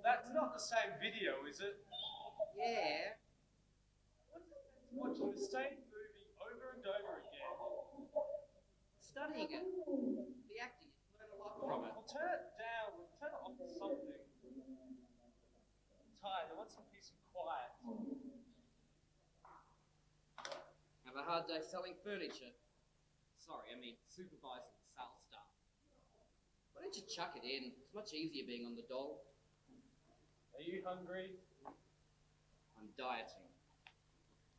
That's not the same video, is it? Yeah. Watching the same movie over and over again. Studying it. The acting. Learn a lot from it. We'll turn it down. We'll turn it off to something. I'm tired. I want some peace and quiet. Have a hard day selling furniture. Sorry, I mean supervising the sales staff. Why don't you chuck it in? It's much easier being on the dole. Are you hungry? I'm dieting.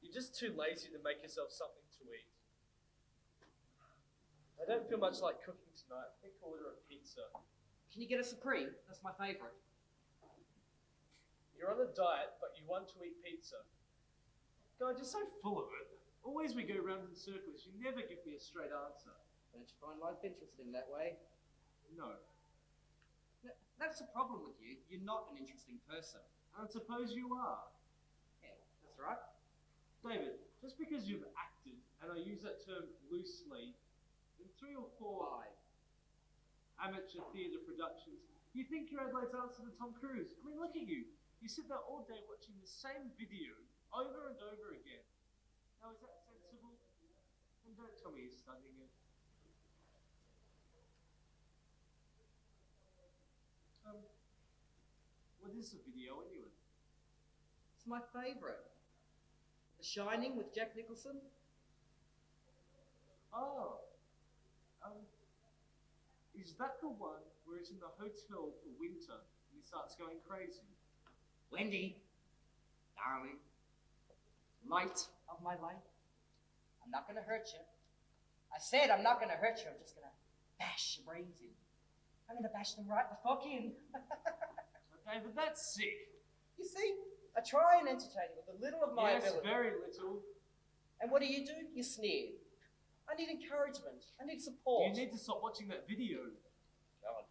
You're just too lazy to make yourself something to eat. I don't feel much like cooking tonight. I think I'll order a pizza. Can you get a Supreme? That's my favourite. You're on a diet, but you want to eat pizza. God, you're so full of it. Always we go round in circles. You never give me a straight answer. Don't you find life interesting that way? No. That's the problem with you. You're not an interesting person. And I suppose you are. Yeah, that's right. David, just because you've acted, and I use that term loosely, in 3 or 4 amateur theatre productions, you think you're Adelaide's answer to Tom Cruise. I mean, look at you. You sit there all day watching the same video over and over again. Now, is that sensible? And don't tell me you're studying it. What is the video anyway? It's my favourite. The Shining with Jack Nicholson. Oh. Is that the one where it's in the hotel for winter and he starts going crazy? Wendy, darling, light of my life, I'm not going to hurt you. I said I'm not going to hurt you. I'm just going to bash your brains in. I'm going to bash them right the fuck in. Okay, but that's sick. You see, I try and entertain you with a little of my ability. Yes, very little. And what do? You sneer. I need encouragement. I need support. You need to stop watching that video. God,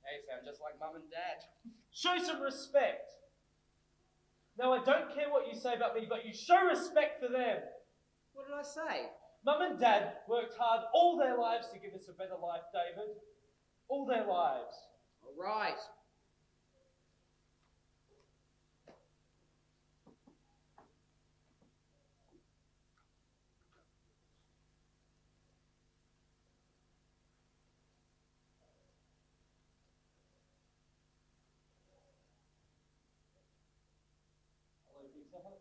now you sound just like Mum and Dad. Show some respect. No, I don't care what you say about me, but you show respect for them. What did I say? Mum and Dad worked hard all their lives to give us a better life, David. All their lives. All right. Pizza Hut?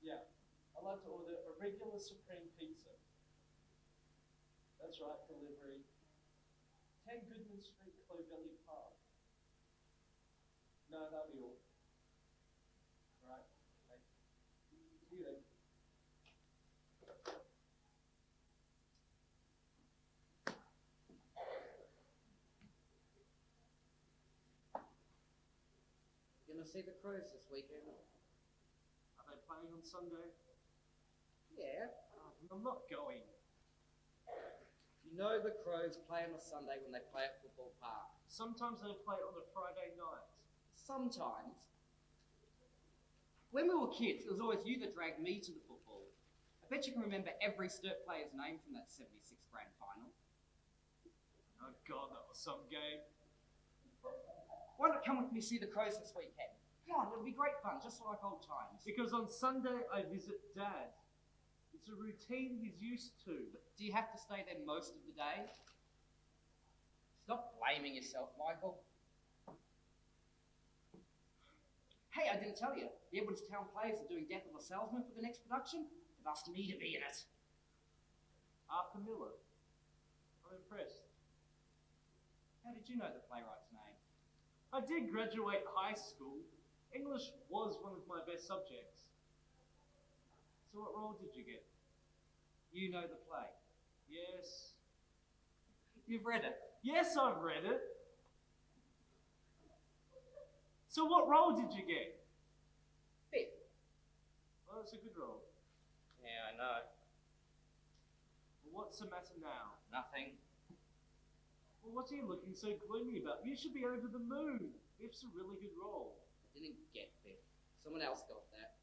Yeah, I'd like to order a regular Supreme pizza. That's right, delivery. 10 Goodman Street, Clovelly Park. No, that'll be all. Right, okay. See you then. Gonna see the Crows this weekend. Are they playing on Sunday? Yeah. I'm not going. You know the Crows play on a Sunday when they play at Football Park. Sometimes they play on a Friday night. Sometimes. When we were kids, it was always you that dragged me to the football. I bet you can remember every Sturt player's name from that 76 grand final. Oh God, that was some game. Why not come with me see the Crows this weekend? Come on, it'll be great fun, just like old times. Because on Sunday I visit Dad. It's a routine he's used to. But do you have to stay there most of the day? Stop blaming yourself, Michael. Hey, I didn't tell you. The Edwardstown Players are doing Death of a Salesman for the next production. They've asked me to be in it. Arthur Miller. I'm impressed. How did you know the playwright's name? I did graduate high school. English was one of my best subjects. So what role did you get? You know the play. Yes. You've read it. Yes, I've read it. So what role did you get? Fifth. Well, that's a good role. Yeah, I know. Well, what's the matter now? Nothing. Well, what are you looking so gloomy about? You should be over the moon. Fifth's a really good role. I didn't get fifth. Someone else got that.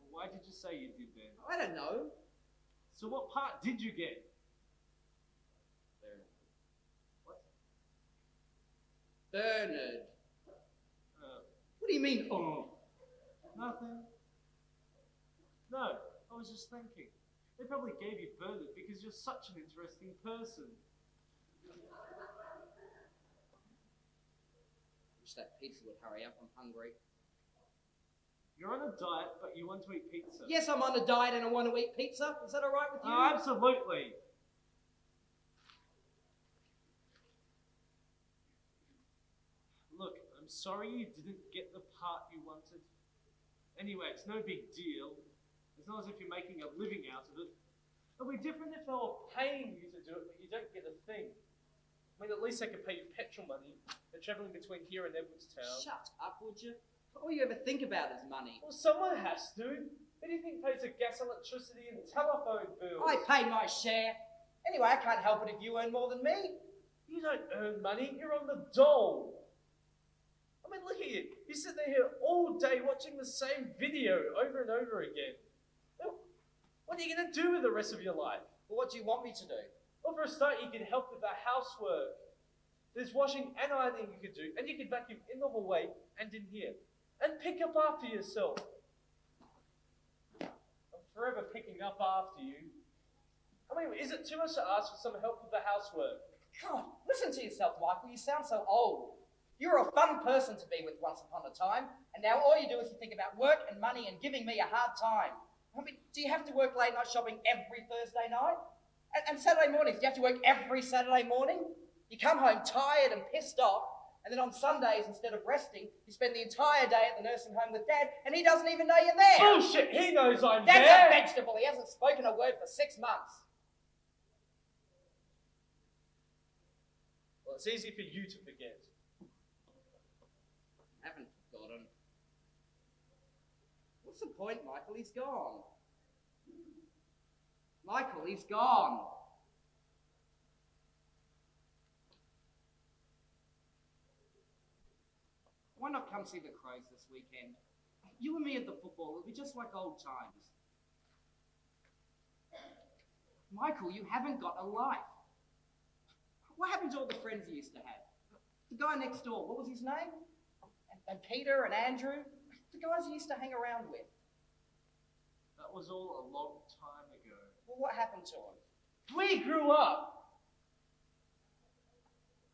Well, Why did you say you did then? I don't know. So what part did you get? Bernard. What? Bernard. What do you mean, oh? Nothing. No, I was just thinking. They probably gave you Bernard because you're such an interesting person. Wish that pizza would hurry up, I'm hungry. You're on a diet, but you want to eat pizza. Yes, I'm on a diet and I want to eat pizza. Is that all right with you? Oh, absolutely. Look, I'm sorry you didn't get the part you wanted. Anyway, it's no big deal. It's not as if you're making a living out of it. It'll be different if they were paying you to do it, but you don't get a thing. I mean, at least they could pay you petrol money. They're travelling between here and Edwardstown. Shut up, would you? All you ever think about is money. Well, someone has to. Who do you think pays the gas, electricity, and telephone bills? I pay my share. Anyway, I can't help it if you earn more than me. You don't earn money. You're on the dole. I mean, look at you. You sit there here all day watching the same video over and over again. Well, what are you going to do with the rest of your life? Well, what do you want me to do? Well, for a start, you can help with the housework. There's washing and ironing you could do, and you can vacuum in the hallway and in here. And pick up after yourself. I'm forever picking up after you. I mean, is it too much to ask for some help with the housework? God, listen to yourself, Michael. You sound so old. You were a fun person to be with once upon a time, and now all you do is you think about work and money and giving me a hard time. I mean, do you have to work late night shopping every Thursday night? And Saturday mornings, do you have to work every Saturday morning? You come home tired and pissed off, and then on Sundays, instead of resting, you spend the entire day at the nursing home with Dad, and he doesn't even know you're there. Bullshit! He knows I'm Dad's there! a vegetable. He hasn't spoken a word for 6 months. Well, it's easy for you to forget. I haven't forgotten. What's the point, Michael? He's gone. Michael, he's gone. Why not come see the Crows this weekend? You and me at the football, it'll be just like old times. Michael, you haven't got a life. What happened to all the friends you used to have? The guy next door, what was his name? And Peter and Andrew? The guys you used to hang around with. That was all a long time ago. Well, what happened to them? We grew up!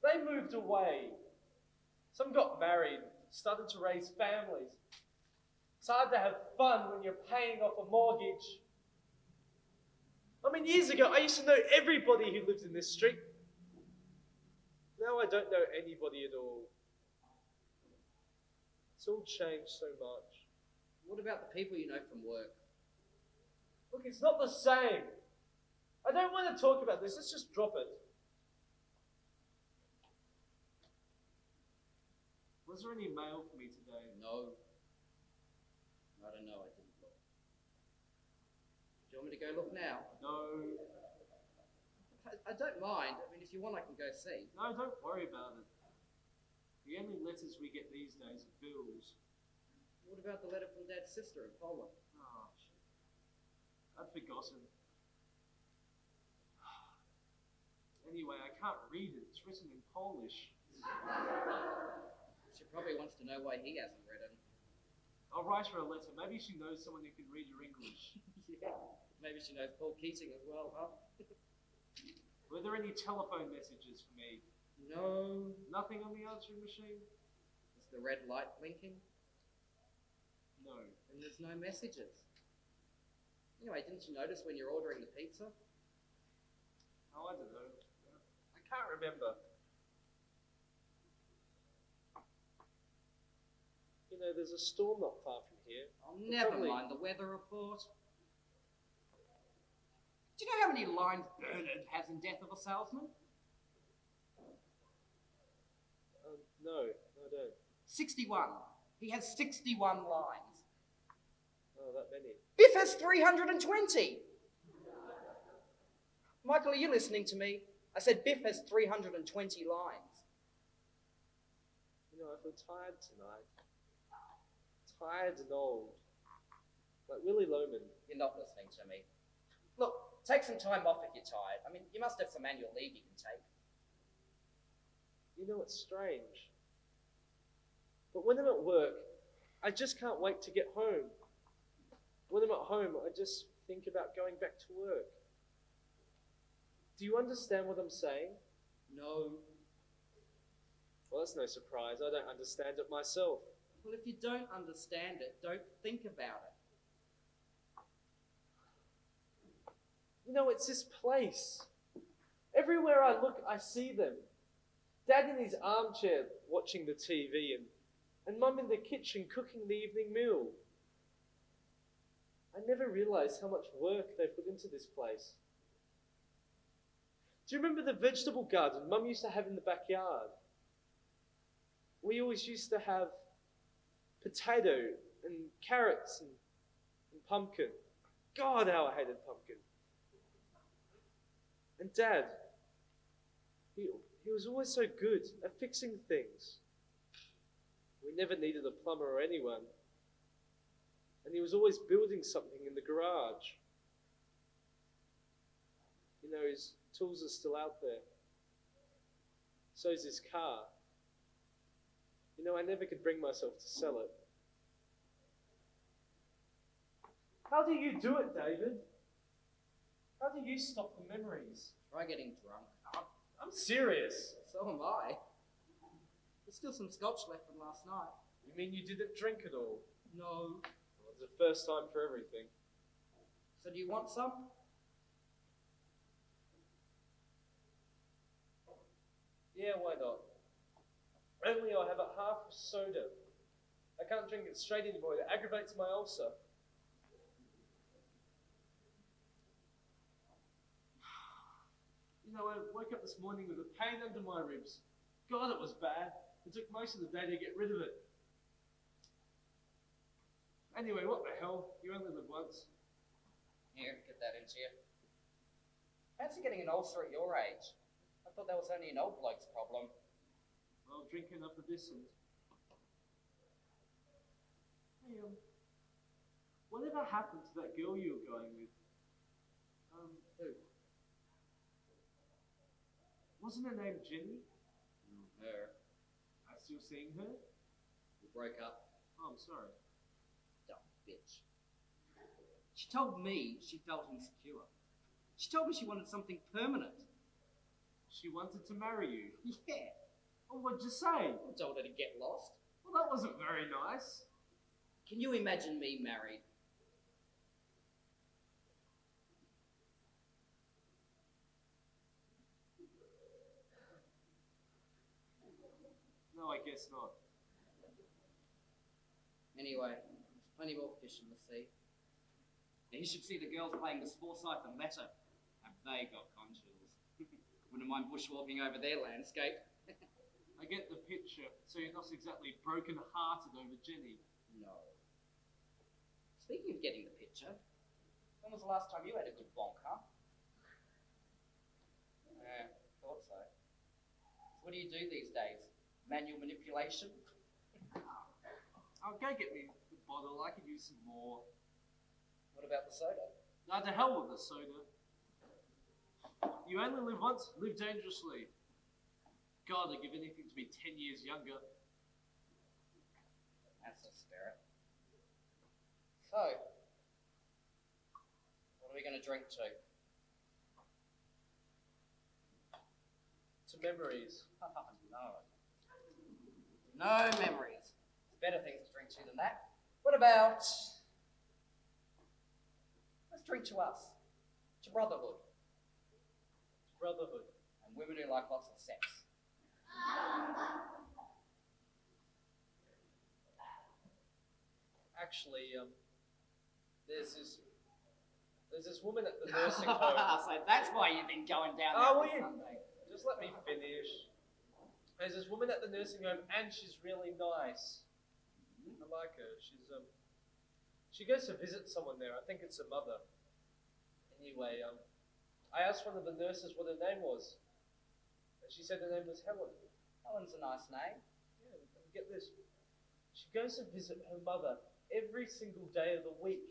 They moved away. Some got married, started to raise families. It's hard to have fun when you're paying off a mortgage. I mean, years ago, I used to know everybody who lived in this street. Now I don't know anybody at all. It's all changed so much. What about the people you know from work? Look, it's not the same. I don't want to talk about this. Let's just drop it. Was there any mail for me today? No. I don't know. I didn't look. Do you want me to go look now? No. I don't mind. I mean, if you want, I can go see. No, don't worry about it. The only letters we get these days are bills. What about the letter from Dad's sister in Poland? Oh, shit. I'd forgotten. Anyway, I can't read it. It's written in Polish. She probably wants to know why he hasn't read it. I'll write her a letter. Maybe she knows someone who can read your English. Yeah. Maybe she knows Paul Keating as well, huh? Were there any telephone messages for me? No. Nothing on the answering machine? Is the red light blinking? No. And there's no messages. Anyway, didn't you notice when you're ordering the pizza? Oh, I don't know. I can't remember. You know, there's a storm not far from here. Oh, never mind the weather report. Do you know how many lines Bernard has in Death of a Salesman? No, I don't. 61. He has 61 lines. Oh, that many. Biff has 320. Michael, are you listening to me? I said Biff has 320 lines. You know, I feel tired tonight. Tired and old. like Willy Loman. You're not listening to me. Look, take some time off if you're tired. I mean, you must have some annual leave you can take. You know, it's strange. But when I'm at work, I just can't wait to get home. When I'm at home, I just think about going back to work. Do you understand what I'm saying? No. Well, that's no surprise. I don't understand it myself. Well, if you don't understand it, don't think about it. You know, it's this place. Everywhere I look, I see them. Dad in his armchair watching the TV and Mum in the kitchen cooking the evening meal. I never realised how much work they put into this place. Do you remember the vegetable garden Mum used to have in the backyard? We always used to have potato and carrots and pumpkin. God, how I hated pumpkin. And Dad, he was always so good at fixing things. We never needed a plumber or anyone. And he was always building something in the garage. You know, his tools are still out there. So is his car. You know, I never could bring myself to sell it. How do you do it, David? How do you stop the memories? Try getting drunk. I'm serious. So am I. There's still some scotch left from last night. You mean you didn't drink at all? No. Well, it's the first time for everything. So do you want some? Yeah, why not? Only I'll have a half soda. I can't drink it straight anymore. It aggravates my ulcer. You know, I woke up this morning with a pain under my ribs. God, it was bad. It took most of the day to get rid of it. Anyway, what the hell? You only live once. Here, get that into you. Fancy getting an ulcer at your age. I thought that was only an old bloke's problem. Well, drink enough of this and... Hey, whatever happened to that girl you were going with? Who? Wasn't her name Jenny? Her. I'm still seeing her? We broke up. Oh, I'm sorry. Dumb bitch. She told me she felt insecure. She told me she wanted something permanent. She wanted to marry you? Yeah. Well, what'd you say? I told her to get lost. Well, that wasn't very nice. Can you imagine me married? No, I guess not. Anyway, there's plenty more fish in the sea. Now, you should see the girls playing the Forsyth and Letter. Have they got conchals? Wouldn't mind bushwalking over their landscape. I get the picture, so you're not exactly broken-hearted over Jenny. No. Speaking of getting the picture, when was the last time you had a good bonk, huh? Yeah, thought so. So what do you do these days? Manual manipulation? I'll go get me the bottle. I could use some more. What about the soda? Now, to hell with the soda. You only live once, live dangerously. God, I'd give anything to be 10 years younger. That's the spirit. So, what are we going to drink to? To memories. No. No memories. There's better things to drink to than that. What about... Let's drink to us. To brotherhood. Brotherhood. And women who like lots of sex. Actually, there's this woman at the nursing home. So that's why you've been going down Oh, there will you? Sunday. Just let me finish. There's this woman at the nursing home, and she's really nice. I like her. She goes to visit someone there. I think it's her mother. Anyway, I asked one of the nurses what her name was, and she said her name was Helen. Helen's a nice name. Yeah, and get this. She goes to visit her mother every single day of the week.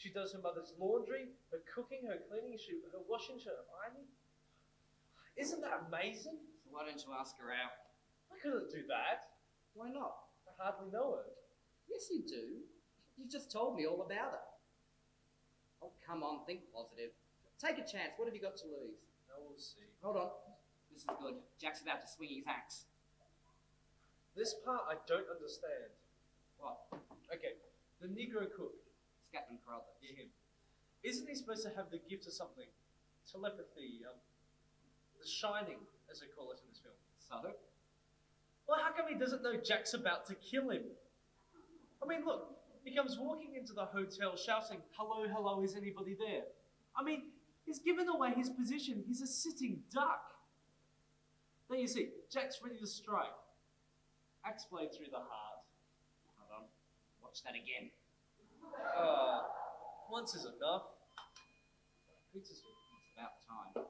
She does her mother's laundry, her cooking, her cleaning, her washing, her ironing. Isn't that amazing? So why don't you ask her out? I couldn't do that. Why not? I hardly know her. Yes, you do. You just told me all about her. Oh, come on, think positive. Take a chance. What have you got to lose? No, we'll see. Hold on. This is good. Jack's about to swing his axe. This part I don't understand. What? Okay, the Negro cook. Scatman Crothers. Yeah, him. Isn't he supposed to have the gift of something? Telepathy, the shining, as they call it in this film. So? Well, how come he doesn't know Jack's about to kill him? I mean, look, he comes walking into the hotel shouting, "Hello, hello, is anybody there?" I mean, he's given away his position. He's a sitting duck. There you see, Jack's ready to strike. Axe blade through the heart. Hold on. Watch that again. Once is enough. Pizza's here. It's about time.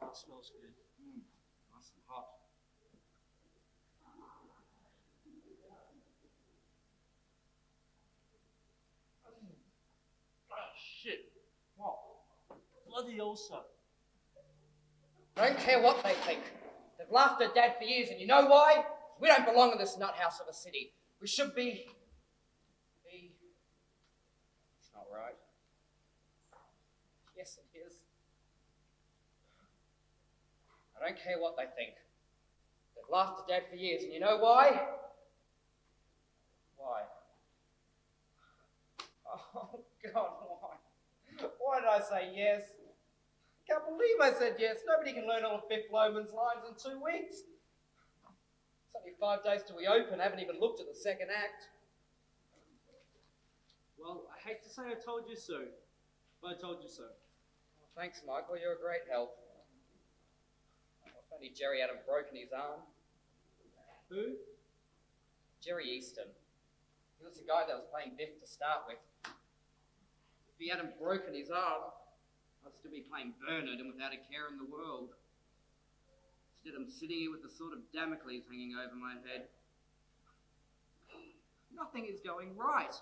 It smells good. Nice and hot. Shit. What? Bloody ulcer. I don't care what they think. They've laughed at Dad for years, and you know why? We don't belong in this nut house of a city. We should be... It's not right. Yes, it is. I don't care what they think. They've laughed at Dad for years, and you know why? Why? Oh, God, why? Why did I say yes? I can't believe I said yes. Nobody can learn all of Fifth Loman's lines in 2 weeks. It's only 5 days till we open. I haven't even looked at the second act. Well, I hate to say I told you so, but I told you so. Oh, thanks, Michael. You're a great help. If only Jerry hadn't broken his arm. Who? Jerry Easton. He was the guy that was playing Biff to start with. If he hadn't broken his arm, I'd still be playing Bernard and without a care in the world. Instead, I'm sitting here with the sword of Damocles hanging over my head. Nothing is going right.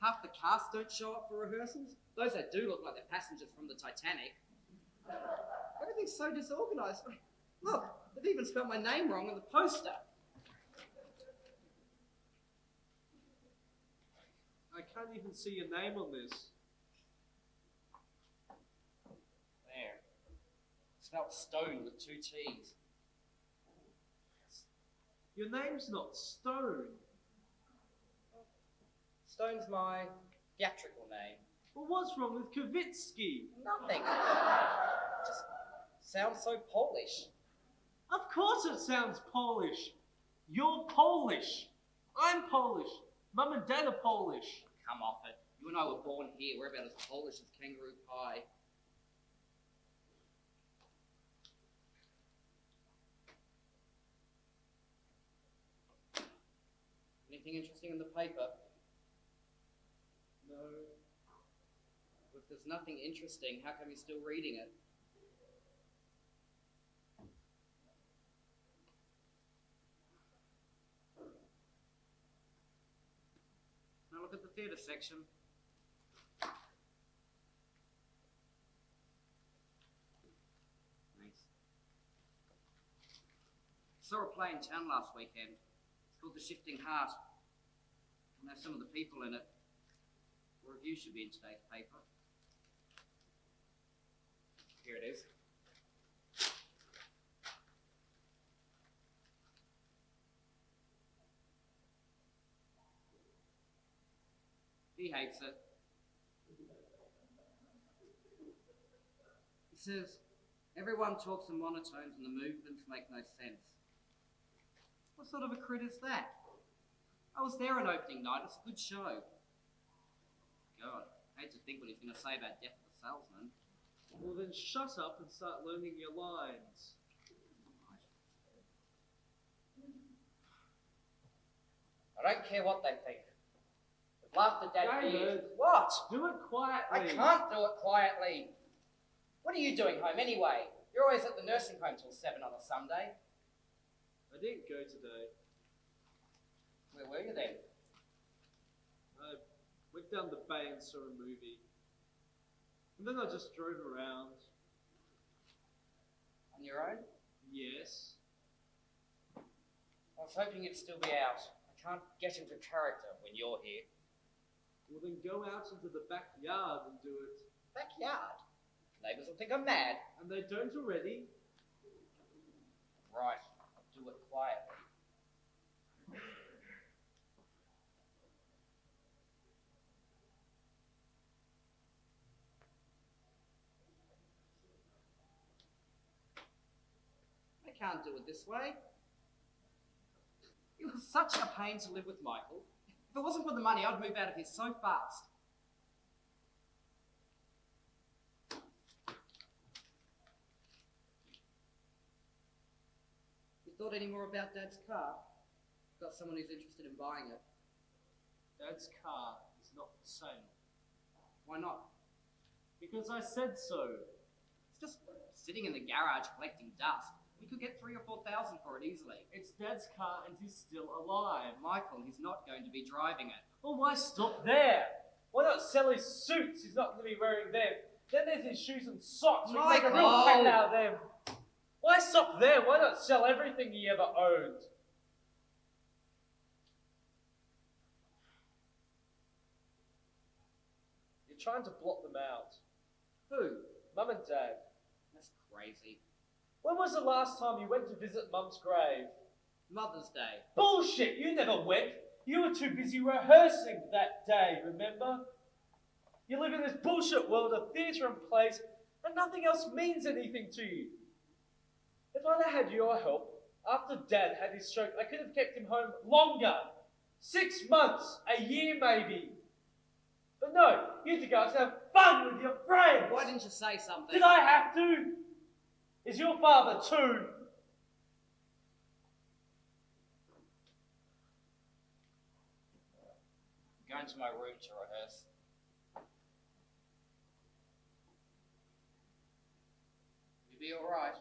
Half the cast don't show up for rehearsals. Those that do look like they're passengers from the Titanic. Everything's so disorganized. Look, they've even spelled my name wrong on the poster. I can't even see your name on this. There. Spelled Stone with 2 T's. Your name's not Stone. Stone's my theatrical name. Well, what's wrong with Kavitsky? Nothing. Just sounds so Polish. Of course it sounds Polish. You're Polish. I'm Polish. Mum and Dad are Polish. Come off it. You and I were born here. We're about as Polish as kangaroo pie. Anything interesting in the paper? No. If there's nothing interesting, how come you're still reading it? Now look at the theatre section. Thanks. Saw a play in town last weekend. It's called The Shifting Heart. I know some of the people in it. A review should be in today's paper. Here it is. He hates it. He says, everyone talks in monotones and the movements make no sense. What sort of a crit is that? I was there on opening night. It's a good show. God, I hate to to think what he's going to say about Death of the Salesman. Well, then shut up and start learning your lines. I don't care what they think. We've laughed at Dad for years. David, What? do it quietly. I can't do it quietly. What are you doing home anyway? You're always at the nursing home till 7 on a Sunday. I didn't go today. Where were you then? I went down the bay and saw a movie. And then I just drove around. On your own? Yes. I was hoping you'd still be out. I can't get into character when you're here. Well, then go out into the backyard and do it. Backyard? Neighbours will think I'm mad. And they don't already. Right, I'll do it quietly. I can't do it this way. It was such a pain to live with Michael. If it wasn't for the money, I'd move out of here so fast. You thought any more about Dad's car? Got someone who's interested in buying it. Dad's car is not for sale. Why not? Because I said so. It's just sitting in the garage collecting dust. We could get 3,000 or 4,000 for it easily. It's Dad's car and he's still alive. Michael, he's not going to be driving it. Well, why stop there? Why not sell his suits? He's not going to be wearing them. Then there's his shoes and socks. We can make a real Michael! pattern out of them. Why stop there? Why not sell everything he ever owned? You're trying to blot them out. Who? Mum and Dad. That's crazy. When was the last time you went to visit Mum's grave? Mother's Day. Bullshit! You never went. You were too busy rehearsing that day, remember? You live in this bullshit world of theatre and plays, and nothing else means anything to you. If I'd have had your help, after Dad had his stroke, I could have kept him home longer. 6 months, a year maybe. But no, you two guys have fun with your friends. Why didn't you say something? Did I have to? Is your father too? I'm going to my room to rehearse. You'll be all right.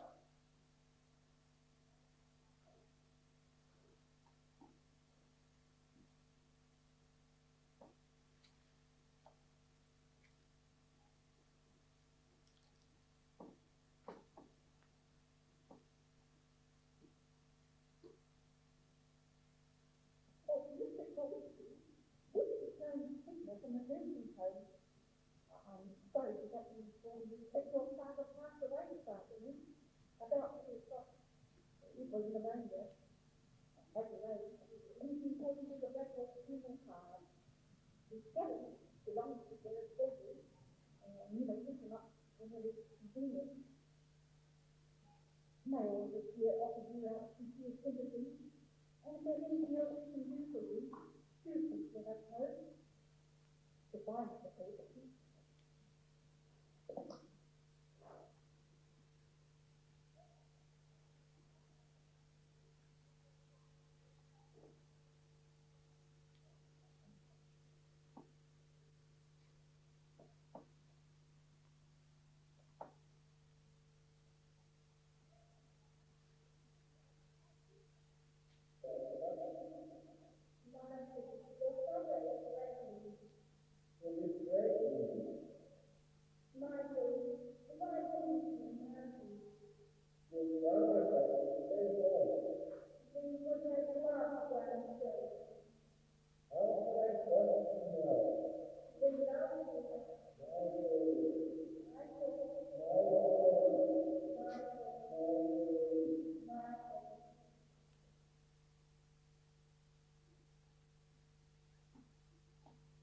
I'm sorry to have to inform you that your father passed away this afternoon. About 2 o'clock. It was in the ranger. Adelaide. He's important to the record funeral card. His skeleton belongs to the surgery, and you may pick him up whenever it's convenient. Mail this year offers you our sincere sympathy, and if there's anything else we can do for you, do please let us know. Goodbye, Mr. Peterson.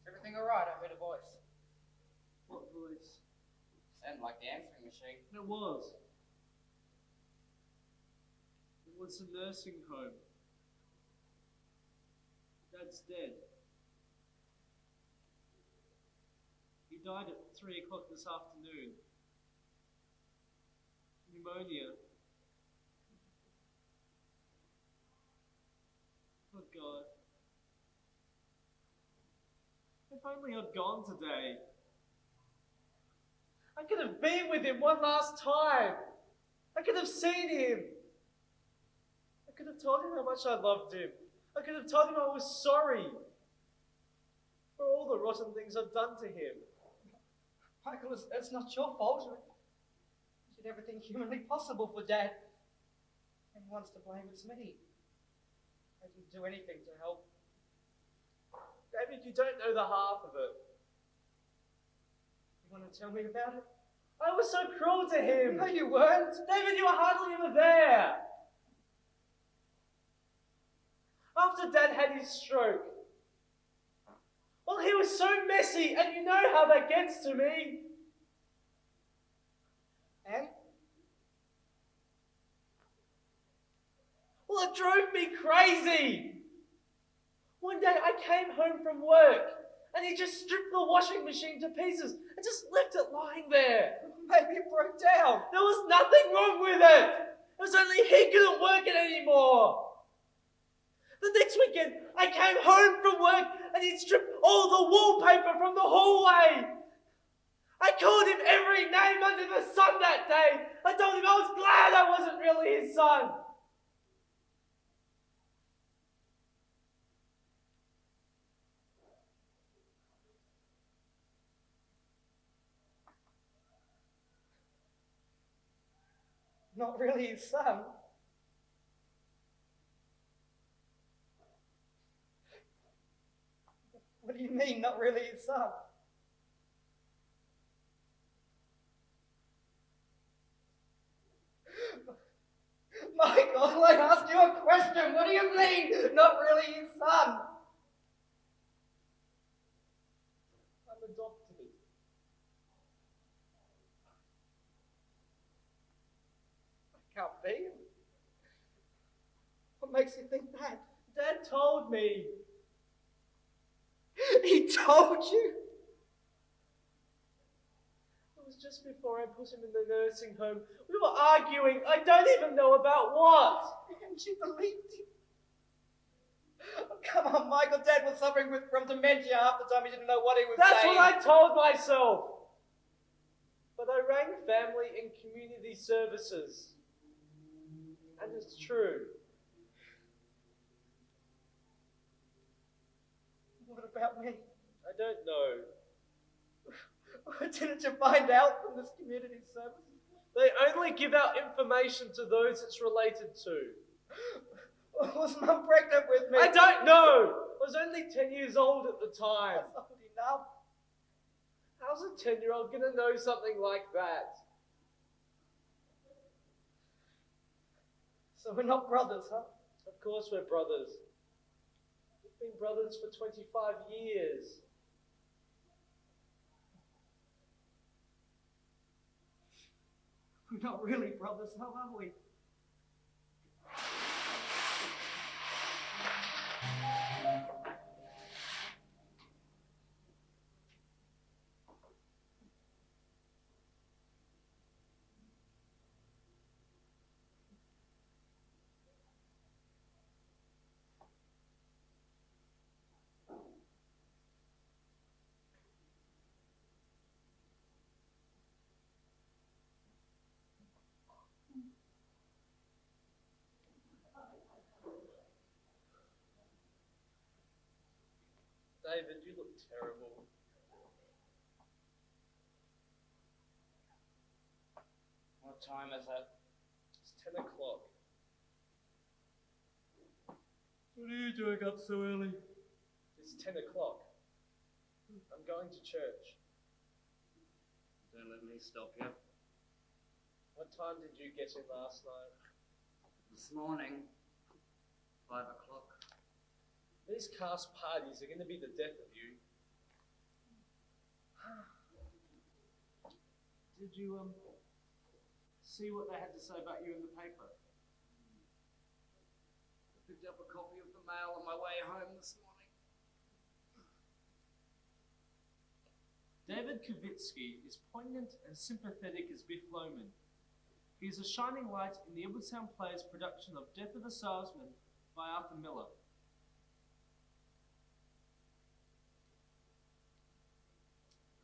Everything all right? I heard a voice. What voice? Sounded like the answering machine. It was. It was a nursing home. Dad's dead. He died at 3 o'clock this afternoon. Pneumonia. Oh God. If only I'd gone today. I could have been with him one last time. I could have seen him. I could have told him how much I loved him. I could have told him I was sorry for all the rotten things I've done to him. Michael, it's not your fault. You did everything humanly possible for Dad. And he wants to blame it's me. I didn't do anything to help. David, you don't know the half of it. You want to tell me about it? I was so cruel to him. No, you weren't. David, you were hardly ever there. After Dad had his stroke. Well, he was so messy, and you know how that gets to me. And? Well, it drove me crazy. One day I came home from work, and he just stripped the washing machine to pieces and just left it lying there. Maybe it broke down. There was nothing wrong with it. It was only he couldn't work it anymore. The next weekend, I came home from work and he'd stripped all the wallpaper from the hallway. I called him every name under the sun that day. I told him I was glad I wasn't really his son. Not really his son. What do you mean, not really his son? Michael, I asked you a question. What do you mean, not really his son? I'm adopted. Can't be. What makes you think that? Dad told me. He told you? It was just before I put him in the nursing home. We were arguing. I don't even know about what. And you believed him? Oh, come on, Michael. Dad was suffering from dementia half the time. He didn't know what he was That's saying. what I told myself. But I rang family and community services. And it's true. What about me? I don't know. Didn't you find out from this community service? They only give out information to those it's related to. Was Mum pregnant with me? I don't know. I was only 10 years old at the time. That's not enough. How's a 10-year-old going to know something like that? So we're not brothers, huh? Of course we're brothers. We've been brothers for 25 years. We're not really brothers, how are we? David, you look terrible. What time is it? It's 10 o'clock. What are you doing up so early? It's 10 o'clock. I'm going to church. Don't let me stop you. What time did you get in last night? This morning, 5 o'clock. These cast parties are going to be the death of you. Did you, see what they had to say about you in the paper? I picked up a copy of the Mail on my way home this morning. David Kavitsky is poignant and sympathetic as Biff Loman. He is a shining light in the Edwardstown Players production of Death of a Salesman by Arthur Miller.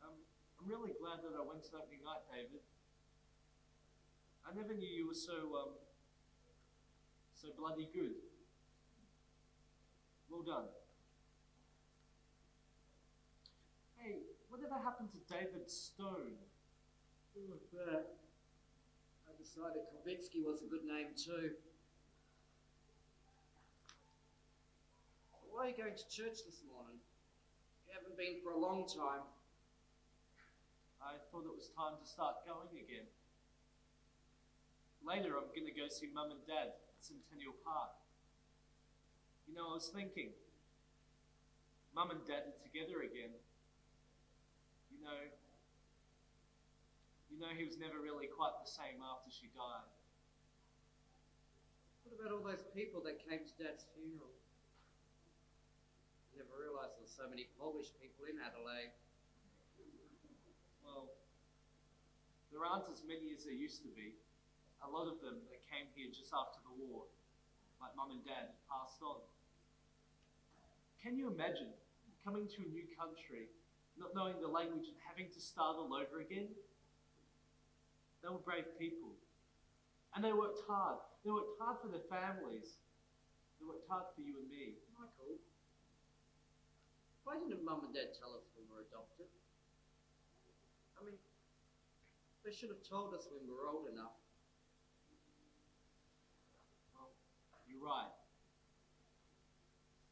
I'm really glad that I went to opening night, David. I never knew you were so bloody good. Well done. Hey, whatever happened to David Stone? Who was that? I decided Kovitsky was a good name too. Why are you going to church this morning? You haven't been for a long time. I thought it was time to start going again. Later, I'm going to go see Mum and Dad at Centennial Park. You know, I was thinking, Mum and Dad are together again. You know, he was never really quite the same after she died. What about all those people that came to Dad's funeral? I never realised there were so many Polish people in Adelaide. Well, there aren't as many as there used to be. A lot of them that came here just after the war, like Mum and Dad, had passed on. Can you imagine coming to a new country, not knowing the language and having to start all over again? They were brave people. And they worked hard. They worked hard for their families. They worked hard for you and me. Michael, why didn't Mum and Dad tell us we were adopted? I mean, they should have told us when we were old enough. Well, you're right.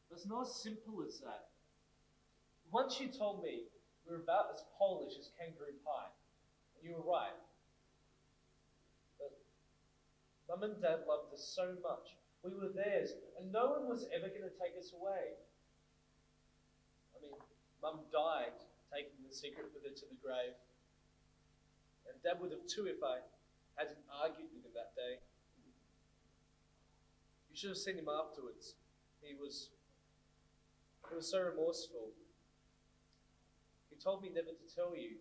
But it's not as simple as that. Once you told me we were about as Polish as kangaroo pie, and you were right. But Mum and Dad loved us so much. We were theirs, and no one was ever going to take us away. I mean, Mum died, taking the secret with her to the grave. And Dad would have too if I hadn't argued with him that day. You should have seen him afterwards. He was so remorseful. He told me never to tell you.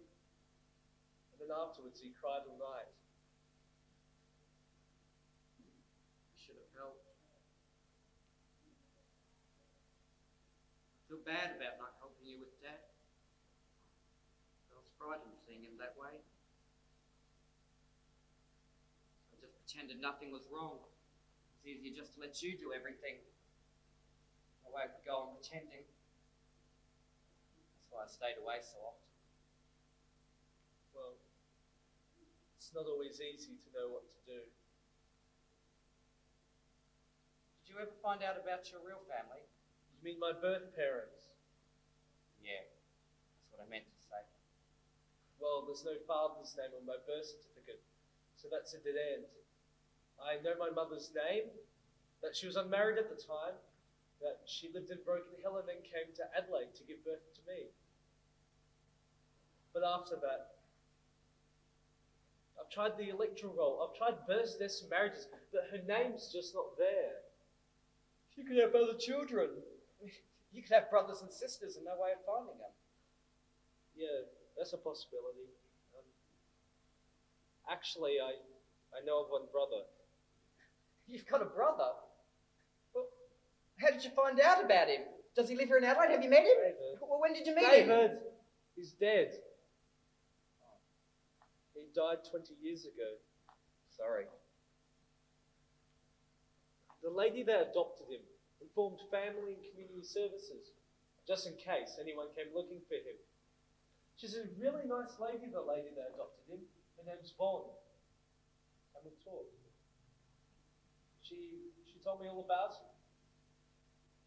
And then afterwards he cried all night. You should have helped. I feel bad about not helping you with Dad. I was frightened seeing him that way. I just pretended nothing was wrong. It's easier just to let you do everything. No way I could go on pretending. That's why I stayed away so often. Well, it's not always easy to know what to do. Did you ever find out about your real family? You mean my birth parents? Yeah, that's what I meant to say. Well, there's no father's name on my birth certificate, so that's a dead end. I know my mother's name, that she was unmarried at the time, that she lived in Broken Hill and then came to Adelaide to give birth to me. But after that, I've tried the electoral roll, I've tried births, deaths and marriages, but her name's just not there. You could have other children. You could have brothers and sisters and no way of finding them. Yeah, that's a possibility. Actually, I know of one brother. You've got a brother? Well, how did you find out about him? Does he live here in Adelaide? Have you met him? David. Well, when did you meet him? David! He's dead. He died 20 years ago. Sorry. The lady that adopted him informed family and community services, just in case anyone came looking for him. She's a really nice lady, the lady that adopted him. Her name's Vaughn. And we talked. She told me all about him.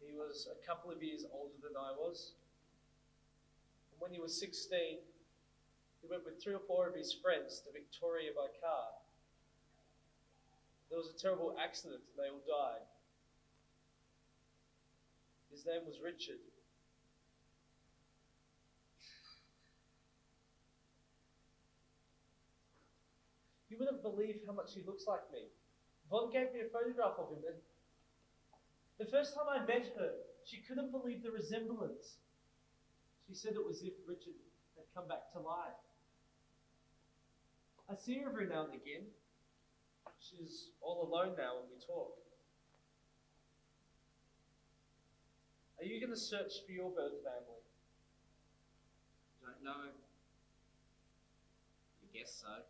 He was a couple of years older than I was. And when he was 16, he went with 3 or 4 of his friends to Victoria by car. There was a terrible accident and they all died. His name was Richard. You wouldn't believe how much he looks like me. Vaughn gave me a photograph of him, and the first time I met her, she couldn't believe the resemblance. She said it was if Richard had come back to life. I see her every now and again. She's all alone now when we talk. Are you going to search for your bird family? Don't know. I guess so.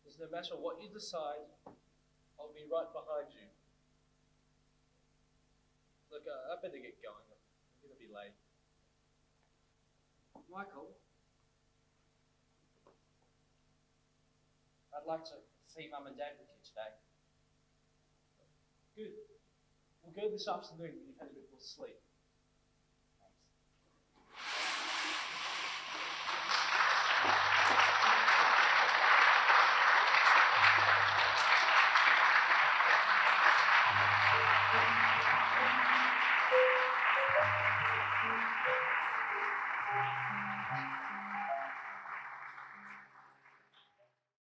Because no matter what you decide, I'll be right behind you. Look, I better get going. I'm going to be late. Michael, I'd like to see Mum and Dad with you today. Good. We'll go this afternoon when you've had a bit more sleep.